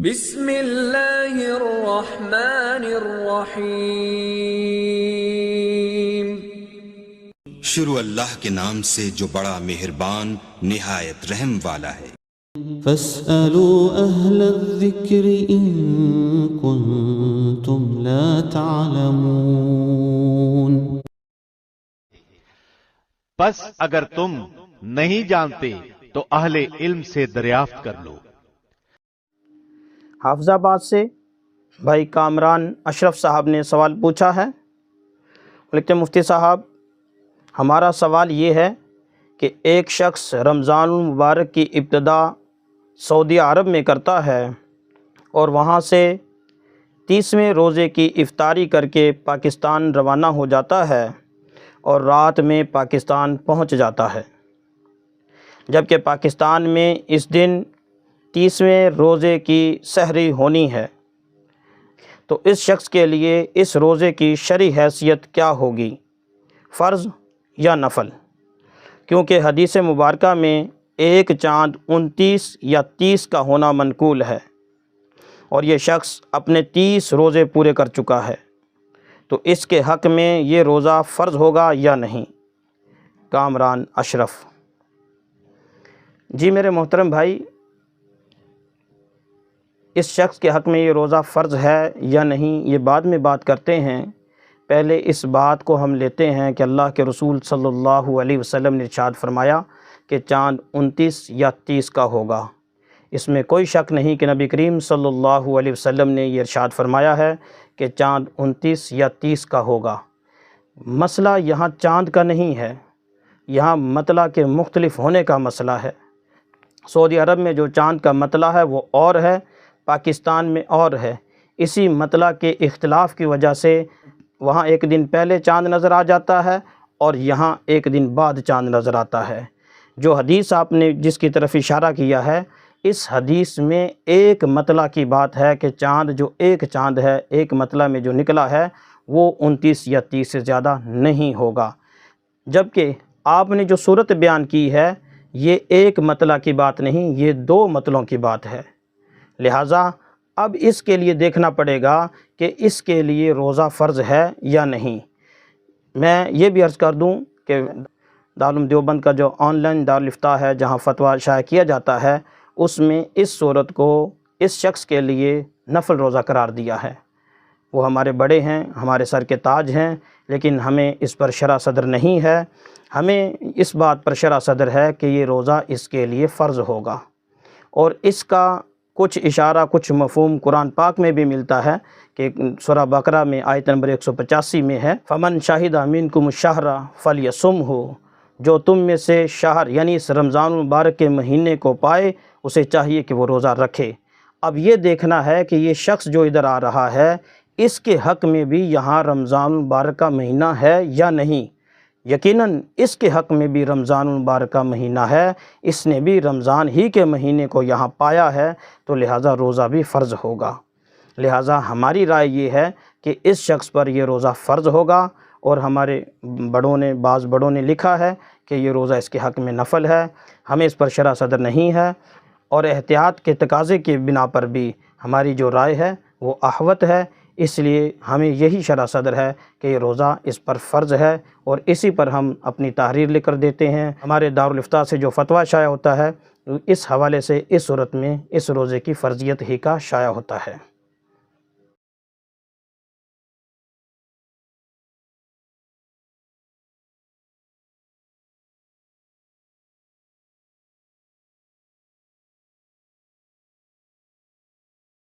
بسم اللہ الرحمن الرحیم۔ شروع اللہ کے نام سے جو بڑا مہربان نہایت رحم والا ہے۔ فاسألوا اہل الذکر ان کنتم لا تعلمون۔ بس اگر تم نہیں جانتے تو اہل علم سے دریافت کر لو۔ حافظ آباد سے بھائی کامران اشرف صاحب نے سوال پوچھا ہے۔ لکھتے ہیں مفتی صاحب، ہمارا سوال یہ ہے کہ ایک شخص رمضان المبارک کی ابتدا سعودی عرب میں کرتا ہے اور وہاں سے 30ویں روزے کی افطاری کر کے پاکستان روانہ ہو جاتا ہے اور رات میں پاکستان پہنچ جاتا ہے، جبکہ پاکستان میں اس دن 30ویں روزے کی سحری ہونی ہے، تو اس شخص کے لیے اس روزے کی شرعی حیثیت کیا ہوگی، فرض یا نفل؟ کیونکہ حدیث مبارکہ میں ایک چاند 29 یا 30 کا ہونا منقول ہے اور یہ شخص اپنے 30 روزے پورے کر چکا ہے، تو اس کے حق میں یہ روزہ فرض ہوگا یا نہیں؟ کامران اشرف۔ جی میرے محترم بھائی، اس شخص کے حق میں یہ روزہ فرض ہے یا نہیں یہ بعد میں بات کرتے ہیں۔ پہلے اس بات کو ہم لیتے ہیں کہ اللہ کے رسول صلی اللہ علیہ وسلم نے ارشاد فرمایا کہ چاند 29 یا 30 کا ہوگا۔ اس میں کوئی شک نہیں کہ نبی کریم صلی اللہ علیہ وسلم نے یہ ارشاد فرمایا ہے کہ چاند 29 یا 30 کا ہوگا۔ مسئلہ یہاں چاند کا نہیں ہے، یہاں مطلع کے مختلف ہونے کا مسئلہ ہے۔ سعودی عرب میں جو چاند کا مطلع ہے وہ اور ہے، پاکستان میں اور ہے۔ اسی مطلع کے اختلاف کی وجہ سے وہاں ایک دن پہلے چاند نظر آ جاتا ہے اور یہاں ایک دن بعد چاند نظر آتا ہے۔ جو حدیث آپ نے جس کی طرف اشارہ کیا ہے، اس حدیث میں ایک مطلع کی بات ہے کہ چاند جو ایک چاند ہے، ایک مطلع میں جو نکلا ہے وہ 29 یا 30 سے زیادہ نہیں ہوگا، جبکہ آپ نے جو صورت بیان کی ہے یہ ایک مطلع کی بات نہیں، یہ 2 مطلعوں کی بات ہے۔ لہٰذا اب اس کے لیے دیکھنا پڑے گا کہ اس کے لیے روزہ فرض ہے یا نہیں۔ میں یہ بھی عرض کر دوں کہ دارالعلوم دیوبند کا جو آن لائن دارالفتاء ہے جہاں فتویٰ شائع کیا جاتا ہے، اس میں اس صورت کو اس شخص کے لیے نفل روزہ قرار دیا ہے۔ وہ ہمارے بڑے ہیں، ہمارے سر کے تاج ہیں، لیکن ہمیں اس پر شرح صدر نہیں ہے۔ ہمیں اس بات پر شرح صدر ہے کہ یہ روزہ اس کے لیے فرض ہوگا، اور اس کا کچھ اشارہ کچھ مفہوم قرآن پاک میں بھی ملتا ہے کہ سورہ بقرہ میں آیت نمبر 185 میں ہے، فَمَنْ شَهِدَ مِنْكُمُ الشَّهْرَ فَلْيَصُمْهُ، جو تم میں سے شہر یعنی اس رمضان المبارک کے مہینے کو پائے اسے چاہیے کہ وہ روزہ رکھے۔ اب یہ دیکھنا ہے کہ یہ شخص جو ادھر آ رہا ہے اس کے حق میں بھی یہاں رمضان المبارک کا مہینہ ہے یا نہیں۔ یقیناً اس کے حق میں بھی رمضان المبارک کا مہینہ ہے، اس نے بھی رمضان ہی کے مہینے کو یہاں پایا ہے، تو لہٰذا روزہ بھی فرض ہوگا۔ لہٰذا ہماری رائے یہ ہے کہ اس شخص پر یہ روزہ فرض ہوگا، اور ہمارے بعض بڑوں نے لکھا ہے کہ یہ روزہ اس کے حق میں نفل ہے۔ ہمیں اس پر شرح صدر نہیں ہے، اور احتیاط کے تقاضے کی بنا پر بھی ہماری جو رائے ہے وہ احوط ہے، اس لیے ہمیں یہی شرح صدر ہے کہ یہ روزہ اس پر فرض ہے، اور اسی پر ہم اپنی تحریر لکھ کر دیتے ہیں۔ ہمارے دارالفتاء سے جو فتویٰ شائع ہوتا ہے اس حوالے سے اس صورت میں اس روزے کی فرضیت ہی کا شائع ہوتا ہے۔